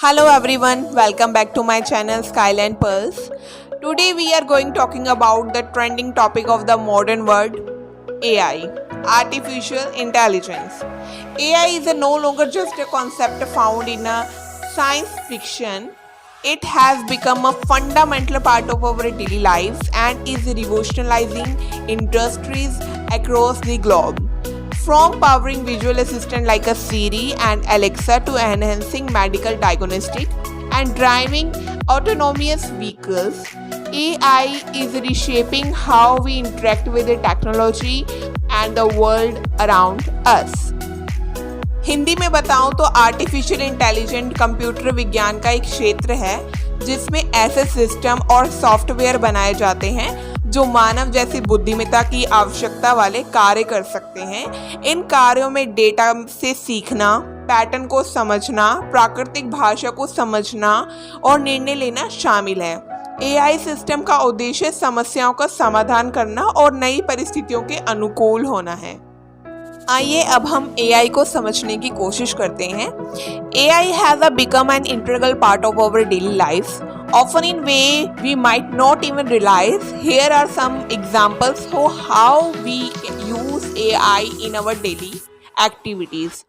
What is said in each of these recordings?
Hello everyone, welcome back to my channel Skyline Pearls. Today we are going talking about the trending topic of the modern world, AI, artificial intelligence. AI is no longer just a concept found in a science fiction. It has become a fundamental part of our daily lives and is revolutionizing industries across the globe. From powering visual assistant like a Siri and Alexa to enhancing medical diagnostic and driving autonomous vehicles, AI is reshaping how we interact with the technology and the world around us. Hindi में बताऊं तो artificial intelligent computer विज्ञान का एक क्षेत्र है जिसमें ऐसे सिस्टम और सॉफ्टवेयर बनाए जाते हैं जो मानव जैसी बुद्धिमत्ता की आवश्यकता वाले कार्य कर सकते हैं। इन कार्यों में डेटा से सीखना, पैटर्न को समझना, प्राकृतिक भाषा को समझना और निर्णय लेना शामिल है। एआई सिस्टम का उद्देश्य समस्याओं का समाधान करना और नई परिस्थितियों के अनुकूल होना है। आइए अब हम AI को समझने की कोशिश करते हैं। AI has become an integral part of our daily lives, often in way we might not even realize. Here are some examples of how we use AI in our daily activities.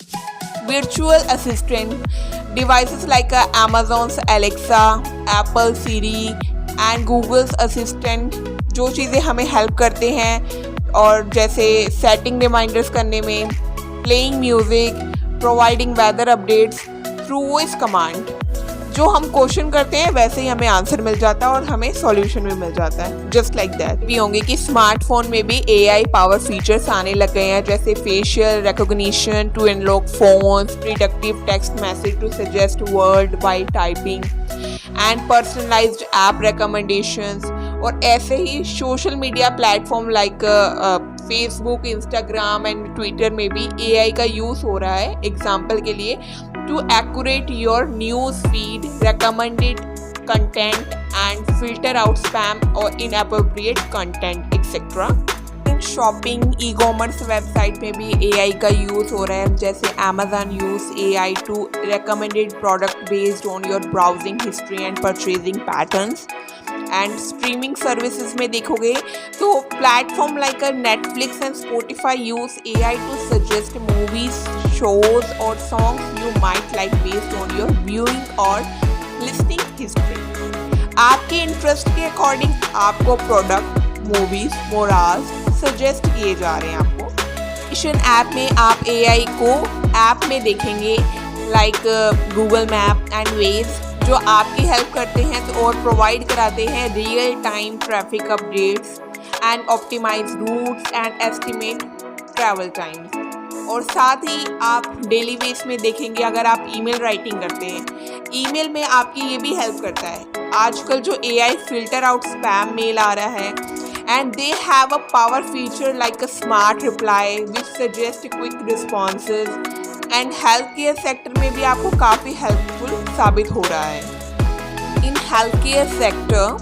Virtual assistant devices like Amazon's Alexa, Apple Siri and Google's Assistant जो चीज़ें हमें help करते हैं और जैसे setting reminders करने में, playing music, providing weather updates through voice command. जो हम क्वेश्चन करते हैं वैसे ही हमें आंसर मिल जाता है और हमें सॉल्यूशन भी मिल जाता है, जस्ट लाइक दैट। भी होंगे कि स्मार्टफोन में भी AI पावर फीचर्स आने लग गए हैं, जैसे facial recognition to unlock phones, predictive text message to suggest word by typing and personalised app recommendations. और ऐसे ही social media platform like Facebook, Instagram and Twitter में भी AI का यूज़ हो रहा है। एग्जाम्पल के लिए to accurate your news feed, recommended content and filter out spam or inappropriate content etc. Shopping, e-commerce website में भी AI का यूज़ हो रहा है, जैसे Amazon use AI to recommended product based on your browsing history and purchasing patterns. And streaming services में देखोगे तो platform like Netflix and Spotify use AI to suggest movies, shows और songs you might like based on your viewing और listening history. आपके interest के according आपको product, movies, morals suggest किए जा रहे हैं। आपको मिशन ऐप में आप AI को ऐप में देखेंगे like Google map and ways जो आपकी हेल्प करते हैं तो और प्रोवाइड कराते हैं real time traffic updates and optimise routes and estimate travel time. और साथ ही आप डेली बेस में देखेंगे अगर आप ईमेल राइटिंग करते हैं, ईमेल में आपकी ये भी हेल्प करता है। आजकल जो AI filter out spam mail आ रहा है and they have a power feature like a smart reply which suggest quick responses and health care sector में भी आपको काफ़ी हेल्पफुल साबित हो रहा है। In health care sector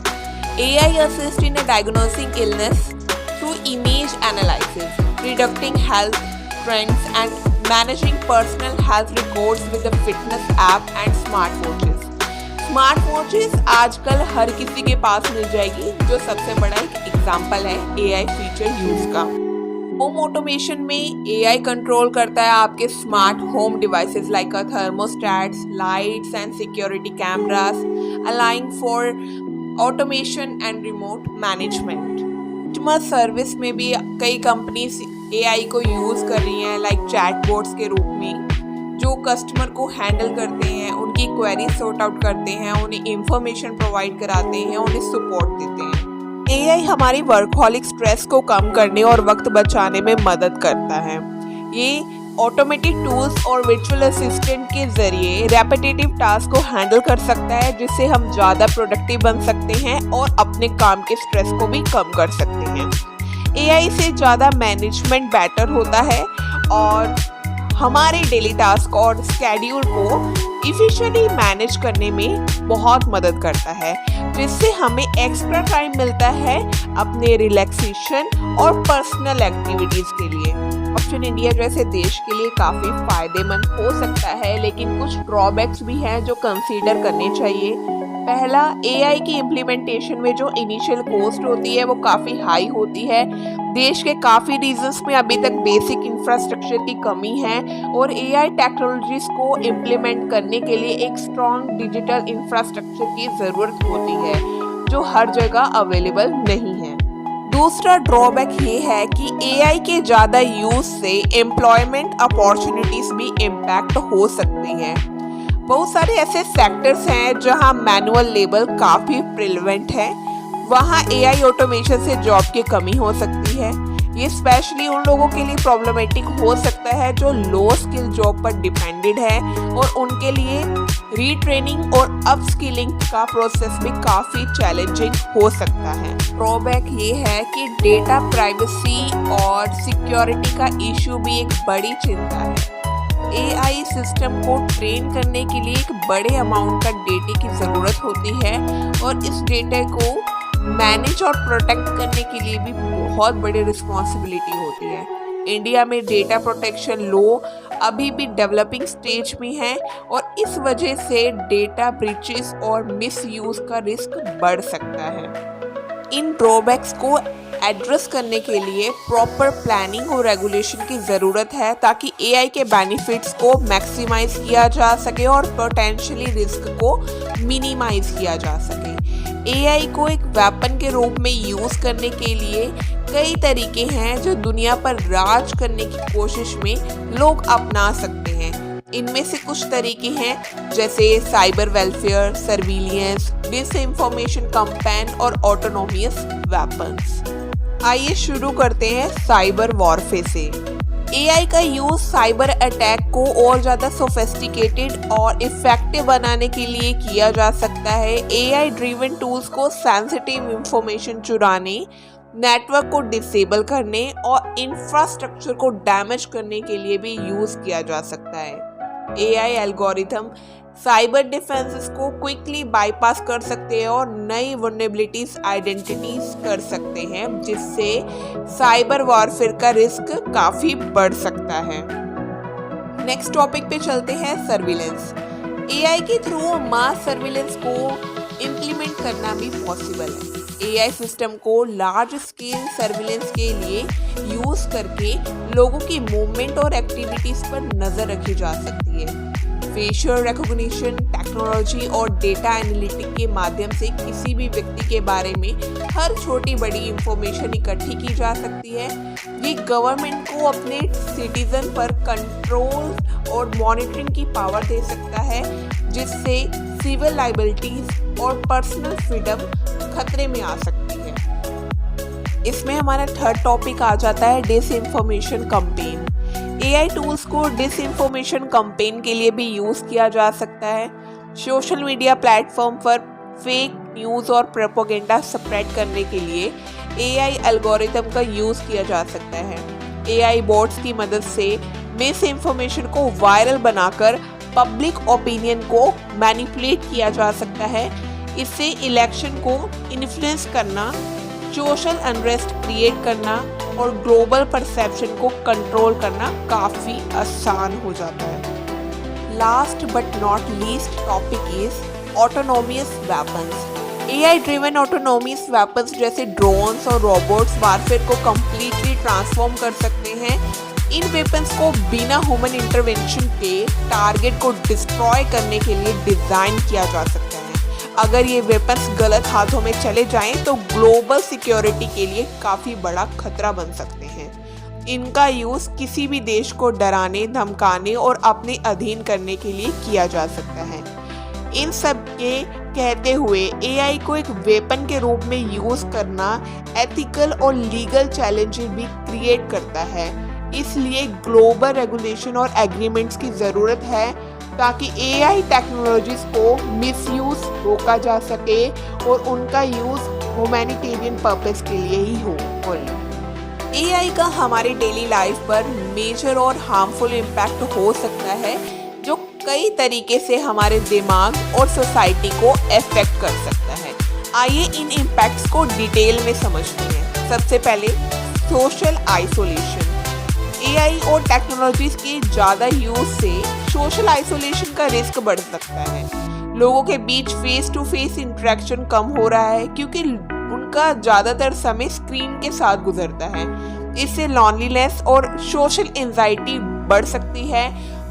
AI assist in diagnosing illness through image analysis, predicting health trends and managing personal health records with the fitness app and smart watches. Smart watches आजकल हर किसी के पास मिल जाएगी, जो सबसे बड़ा एक एग्जाम्पल है AI फीचर यूज का। होम ऑटोमेशन में AI कंट्रोल करता है आपके smart home devices like thermostats, lights and security cameras, aligning for automation and remote management. Customer service में भी कई कंपनीज AI को यूज़ कर रही हैं लाइक चैटबॉट्स के रूप में, जो कस्टमर को हैंडल करते हैं, उनकी क्वेरी सॉर्ट आउट करते हैं, उन्हें इंफॉर्मेशन प्रोवाइड कराते हैं, उन्हें सपोर्ट देते हैं। AI हमारी वर्कहॉलिक स्ट्रेस को कम करने और वक्त बचाने में मदद करता है। ये ऑटोमेटेड टूल्स और वर्चुअल असिस्टेंट के ज़रिए रेपिटेटिव टास्क को हैंडल कर सकता है, जिससे हम ज़्यादा प्रोडक्टिव बन सकते हैं और अपने काम के स्ट्रेस को भी कम कर सकते हैं। AI से ज़्यादा मैनेजमेंट बेटर होता है और हमारे डेली टास्क और स्केड्यूल को इफिशिएंटली मैनेज करने में बहुत मदद करता है, जिससे हमें एक्स्ट्रा टाइम मिलता है अपने रिलैक्सेशन और पर्सनल एक्टिविटीज़ के लिए। वेस्टर्न इंडिया जैसे देश के लिए काफ़ी फायदेमंद हो सकता है, लेकिन कुछ ड्रॉबैक्स भी हैं जो कंसीडर करने चाहिए। पहला, एआई की इम्प्लीमेंटेशन में जो इनिशियल कॉस्ट होती है वो काफ़ी हाई होती है। देश के काफ़ी रीजन्स में अभी तक बेसिक इंफ्रास्ट्रक्चर की कमी है और एआई टेक्नोलॉजीज को इम्प्लीमेंट करने के लिए एक स्ट्रॉन्ग डिजिटल इंफ्रास्ट्रक्चर की ज़रूरत होती है जो हर जगह अवेलेबल नहीं है। दूसरा ड्रॉबैक ये है कि एआई के ज़्यादा यूज़ से एम्प्लॉयमेंट अपॉर्चुनिटीज़ भी इम्पैक्ट हो सकती हैं। बहुत सारे ऐसे सेक्टर्स हैं जहां मैनुअल लेबर काफ़ी प्रिवेलेंट है, वहां एआई ऑटोमेशन से जॉब की कमी हो सकती है। ये स्पेशली उन लोगों के लिए प्रॉब्लमेटिक हो सकता है जो लो स्किल जॉब पर डिपेंडेड है और उनके लिए रीट्रेनिंग और अपस्किलिंग का प्रोसेस भी काफ़ी चैलेंजिंग हो सकता है। ड्रॉबैक ये है कि डेटा प्राइवेसी और सिक्योरिटी का इशू भी एक बड़ी चिंता है। एआई सिस्टम को ट्रेन करने के लिए एक बड़े अमाउंट का डेटा की ज़रूरत होती है और इस डेटा को मैनेज और प्रोटेक्ट करने के लिए भी बहुत बड़ी रिस्पॉन्सिबिलिटी होती है। इंडिया में डेटा प्रोटेक्शन लॉ अभी भी डेवलपिंग स्टेज में है और इस वजह से डेटा ब्रीचेस और मिसयूज का रिस्क बढ़ सकता है। इन ड्रॉबैक्स को एड्रेस करने के लिए प्रॉपर प्लानिंग और रेगुलेशन की ज़रूरत है ताकि एआई के बेनिफिट्स को मैक्सिमाइज किया जा सके और पोटेंशियली रिस्क को मिनिमाइज किया जा सके। एआई को एक वेपन के रूप में यूज़ करने के लिए कई तरीके हैं जो दुनिया पर राज करने की कोशिश में लोग अपना सकते हैं। इनमें से कुछ तरीके हैं जैसे cyber welfare, surveillance, disinformation campaign और ऑटोनोमियस वेपन्स। आइए शुरू करते हैं साइबर वॉरफेयर से। एआई का यूज़ साइबर अटैक को और ज़्यादा सोफिस्टिकेटेड और इफ़ेक्टिव बनाने के लिए किया जा सकता है। एआई ड्रिवन टूल्स को सेंसिटिव इंफॉर्मेशन चुराने, नेटवर्क को डिसेबल करने और इंफ्रास्ट्रक्चर को डैमेज करने के लिए भी यूज़ किया जा सकता है। एआई एल्गोरिथम साइबर डिफेंसेस को क्विकली बाईपास कर सकते हैं और नई वल्नरेबिलिटीज आइडेंटिटीज कर सकते हैं, जिससे साइबर वॉरफेयर का रिस्क काफ़ी बढ़ सकता है। नेक्स्ट टॉपिक पे चलते हैं, सर्विलेंस। एआई के थ्रू मास सर्विलेंस को इम्प्लीमेंट करना भी पॉसिबल है। एआई सिस्टम को लार्ज स्केल सर्विलेंस के लिए यूज़ करके लोगों की मूवमेंट और एक्टिविटीज़ पर नज़र रखी जा सकती है। फेशियल रिकॉग्निशन टेक्नोलॉजी और डेटा एनालिटिक के माध्यम से किसी भी व्यक्ति के बारे में हर छोटी बड़ी इंफॉर्मेशन इकट्ठी की जा सकती है। ये गवर्नमेंट को अपने सिटीजन पर कंट्रोल और मॉनिटरिंग की पावर दे सकता है, जिससे सिविल लायबिलिटीज और पर्सनल फ्रीडम खतरे में आ सकती है। इसमें हमारा थर्ड टॉपिक आ जाता है डिसइंफॉर्मेशन कैंपेन। एआई टूल्स को डिसइंफॉर्मेशन कैंपेन के लिए भी यूज़ किया जा सकता है। सोशल मीडिया प्लेटफॉर्म पर फेक न्यूज़ और प्रोपेगेंडा स्प्रेड करने के लिए एआई एल्गोरिथम का यूज़ किया जा सकता है। एआई बोट्स की मदद से मिस इन्फॉर्मेशन को वायरल बनाकर पब्लिक ओपिनियन को मैनिपुलेट किया जा सकता है। इससे इलेक्शन को इन्फ्लुएंस करना, सोशल अनरेस्ट क्रिएट करना और ग्लोबल परसेप्शन को कंट्रोल करना काफ़ी आसान हो जाता है। Last but not least topic is autonomous weapons. AI driven autonomous weapons जैसे ड्रोन्स और रोबोट्स वारफेयर को कम्प्लीटली ट्रांसफॉर्म कर सकते हैं। इन वेपन्स को बिना ह्यूमन इंटरवेंशन के टारगेट को डिस्ट्रॉय करने के लिए डिज़ाइन किया जा सकता है। अगर ये वेपन्स गलत हाथों में चले जाएं तो ग्लोबल सिक्योरिटी के लिए काफ़ी बड़ा खतरा बन सकते हैं। इनका यूज़ किसी भी देश को डराने, धमकाने और अपने अधीन करने के लिए किया जा सकता है। इन सब के कहते हुए एआई को एक वेपन के रूप में यूज़ करना एथिकल और लीगल चैलेंजेस भी क्रिएट करता है। इसलिए ग्लोबल रेगुलेशन और एग्रीमेंट्स की ज़रूरत है ताकि एआई टेक्नोलॉजीज को मिसयूज रोका जा सके और उनका यूज़ ह्यूमैनिटेरियन पर्पस के लिए ही हो। एआई का हमारे डेली लाइफ पर मेजर और हार्मफुल इम्पैक्ट हो सकता है, जो कई तरीके से हमारे दिमाग और सोसाइटी को अफेक्ट कर सकता है। आइए इन इम्पैक्ट्स को डिटेल में समझते हैं। सबसे पहले सोशल आइसोलेशन। एआई और टेक्नोलॉजीज के ज़्यादा यूज से सोशल आइसोलेशन का रिस्क बढ़ सकता है। लोगों के बीच फेस टू फेस इंटरेक्शन कम हो रहा है क्योंकि उनका ज़्यादातर समय स्क्रीन के साथ गुजरता है। इससे लॉनलीनेस और सोशल एंजाइटी बढ़ सकती है।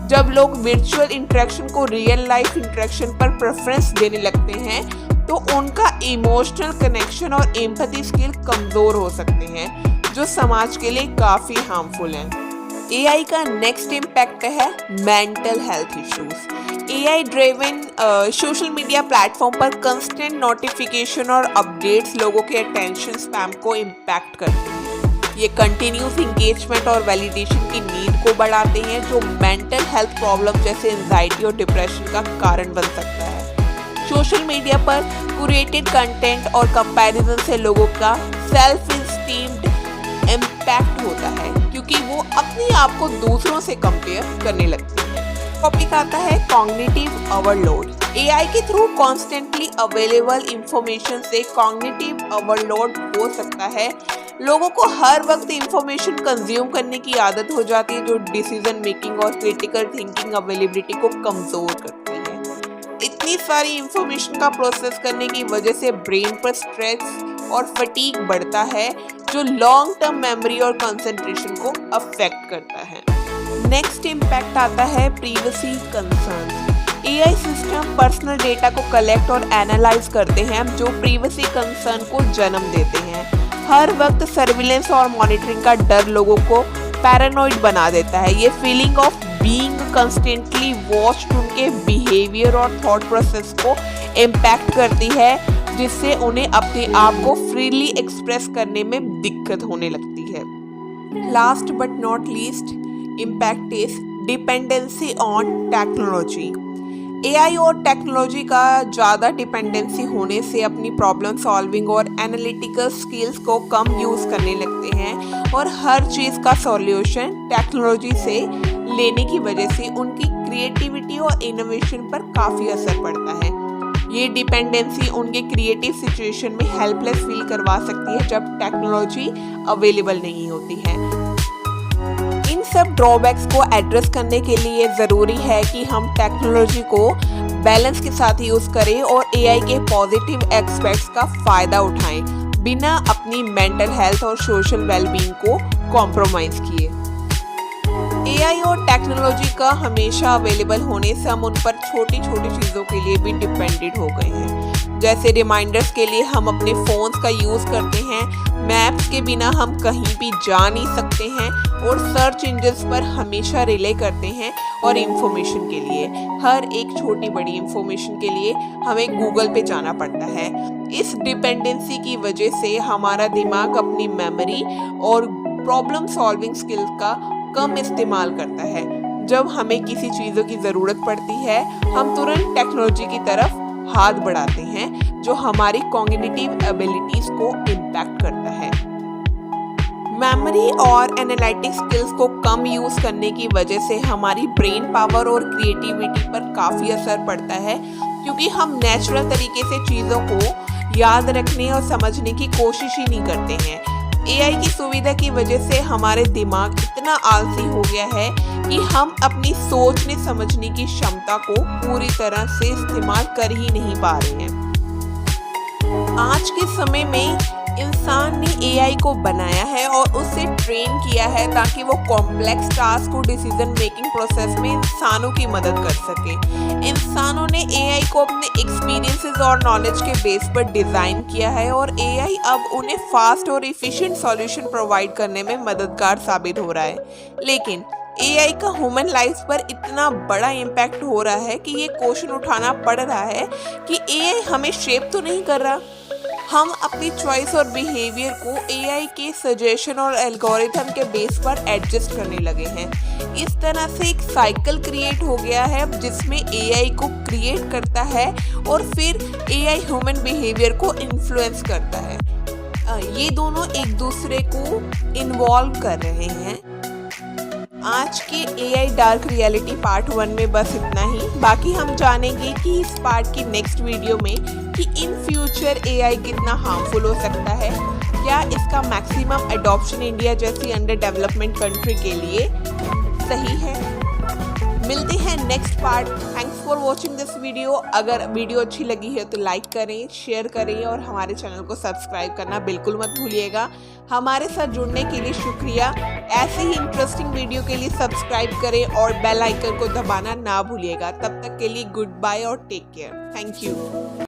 जब लोग वर्चुअल इंटरेक्शन को रियल लाइफ इंटरेक्शन पर प्रेफरेंस देने लगते हैं तो उनका इमोशनल कनेक्शन और एम्पैथी स्किल कमज़ोर हो सकते हैं, जो समाज के लिए काफ़ी हार्मफुल हैं। एआई का नेक्स्ट इम्पैक्ट है mental health issues. AI driven social media platform पर कंस्टेंट नोटिफिकेशन और अपडेट्स लोगों के अटेंशन स्पैम को इम्पैक्ट करते हैं। ये कंटिन्यूस इंगेजमेंट और वैलिडेशन की नीड को बढ़ाते हैं, जो मेंटल हेल्थ प्रॉब्लम जैसे एंजाइटी और डिप्रेशन का कारण बन सकता है। सोशल मीडिया पर क्यूरेटेड कंटेंट और कंपैरिजन से लोगों का सेल्फ एस्टीम इम्पैक्ट होता है क्योंकि वो अपने आप को दूसरों से कंपेयर करने लगते हैं। टॉपिक आता है कॉग्निटिव ओवरलोड। एआई के थ्रू कॉन्स्टेंटली अवेलेबल इंफॉर्मेशन से कॉग्निटिव ओवरलोड हो सकता है। लोगों को हर वक्त इंफॉर्मेशन कंज्यूम करने की आदत हो जाती है, जो डिसीजन मेकिंग और क्रिटिकल थिंकिंग अवेलेबिलिटी को कमजोर करती है। इतनी सारी इंफॉर्मेशन का प्रोसेस करने की वजह से ब्रेन पर स्ट्रेस और फटीग बढ़ता है, जो लॉन्ग टर्म मेमोरी और कंसंट्रेशन को अफेक्ट करता है। नेक्स्ट इम्पैक्ट आता है privacy concern. AI system personal data को कलेक्ट और एनालाइज करते हैं, जो प्राइवेसी कंसर्न को जन्म देते हैं। हर वक्त सर्विलेंस और मॉनिटरिंग का डर लोगों को पैरानॉइड बना देता है। ये feeling of being constantly watched उनके बिहेवियर और थॉट प्रोसेस को इम्पैक्ट करती है, जिससे उन्हें अपने आप को फ्रीली एक्सप्रेस करने में दिक्कत होने लगती है। Last but not least impact is dependency on technology. AI और टेक्नोलॉजी का ज़्यादा डिपेंडेंसी होने से अपनी प्रॉब्लम सॉल्विंग और एनालिटिकल स्किल्स को कम यूज़ करने लगते हैं और हर चीज़ का सॉल्यूशन टेक्नोलॉजी से लेने की वजह से उनकी क्रिएटिविटी और इनोवेशन पर काफ़ी असर पड़ता है। ये डिपेंडेंसी उनके क्रिएटिव सिचुएशन में हेल्पलेस फील करवा सकती है जब टेक्नोलॉजी अवेलेबल नहीं होती है। इन सब ड्रॉबैक्स को एड्रेस करने के लिए ज़रूरी है कि हम टेक्नोलॉजी को बैलेंस के साथ यूज़ करें और एआई के पॉजिटिव एस्पेक्ट्स का फ़ायदा उठाएं, बिना अपनी मेंटल हेल्थ और सोशल वेलबींग को कॉम्प्रोमाइज़ किए। एआई और टेक्नोलॉजी का हमेशा अवेलेबल होने से हम उन पर छोटी छोटी चीज़ों के लिए भी डिपेंडेंट हो गए हैं। जैसे रिमाइंडर्स के लिए हम अपने फ़ोन्स का यूज़ करते हैं, मैप्स के बिना हम कहीं भी जा नहीं सकते हैं और सर्च इंजन्स पर हमेशा रिले करते हैं। और इंफॉर्मेशन के लिए, हर एक छोटी बड़ी इंफॉर्मेशन के लिए हमें गूगल पे जाना पड़ता है। इस डिपेंडेंसी की वजह से हमारा दिमाग अपनी मेमोरी और प्रॉब्लम सॉल्विंग स्किल्स का कम इस्तेमाल करता है। जब हमें किसी चीज़ों की ज़रूरत पड़ती है, हम तुरंत टेक्नोलॉजी की तरफ हाथ बढ़ाते हैं, जो हमारी कॉग्निटिव एबिलिटीज़ को इम्पैक्ट करता है। मेमोरी और एनालिटिक स्किल्स को कम यूज़ करने की वजह से हमारी ब्रेन पावर और क्रिएटिविटी पर काफ़ी असर पड़ता है, क्योंकि हम नेचुरल तरीके से चीज़ों को याद रखने और समझने की कोशिश ही नहीं करते हैं। एआई की सुविधा की वजह से हमारे दिमाग इतना आलसी हो गया है कि हम अपनी सोचने समझने की क्षमता को पूरी तरह से इस्तेमाल कर ही नहीं पा रहे हैं। आज के समय में इंसान ने एआई को बनाया है और उसे ट्रेन किया है ताकि वो कॉम्प्लेक्स टास्क को डिसीजन मेकिंग प्रोसेस में इंसानों की मदद कर सके। इंसानों ने एआई को अपने एक्सपीरियंसेस और नॉलेज के बेस पर डिज़ाइन किया है और एआई अब उन्हें फास्ट और इफ़िशिएंट सॉल्यूशन प्रोवाइड करने में मददगार साबित हो रहा है। लेकिन एआई का ह्यूमन लाइफ पर इतना बड़ा इम्पैक्ट हो रहा है कि ये क्वेश्चन उठाना पड़ रहा है कि एआई हमें शेप तो नहीं कर रहा। हम अपनी चॉइस और बिहेवियर को एआई के सजेशन और एल्गोरिथम के बेस पर एडजस्ट करने लगे हैं। इस तरह से एक साइकिल क्रिएट हो गया है जिसमें एआई को क्रिएट करता है और फिर एआई ह्यूमन बिहेवियर को इन्फ्लुएंस करता है। ये दोनों एक दूसरे को इन्वॉल्व कर रहे हैं। आज के एआई डार्क रियलिटी पार्ट 1 में बस इतना ही। बाकी हम जानेंगे कि इस पार्ट की नेक्स्ट वीडियो में कि इन फ्यूचर एआई कितना हार्मफुल हो सकता है, क्या इसका मैक्सिमम एडॉप्शन इंडिया जैसी अंडर डेवलपमेंट कंट्री के लिए सही है? मिलते हैं next part. Thanks for watching this video. अगर वीडियो अच्छी लगी है तो लाइक करें, शेयर करें और हमारे चैनल को सब्सक्राइब करना बिल्कुल मत भूलिएगा। हमारे साथ जुड़ने के लिए शुक्रिया। ऐसे ही इंटरेस्टिंग वीडियो के लिए सब्सक्राइब करें और बेल आइकन को दबाना ना भूलिएगा। तब तक के लिए गुड बाय और टेक केयर। Thank you.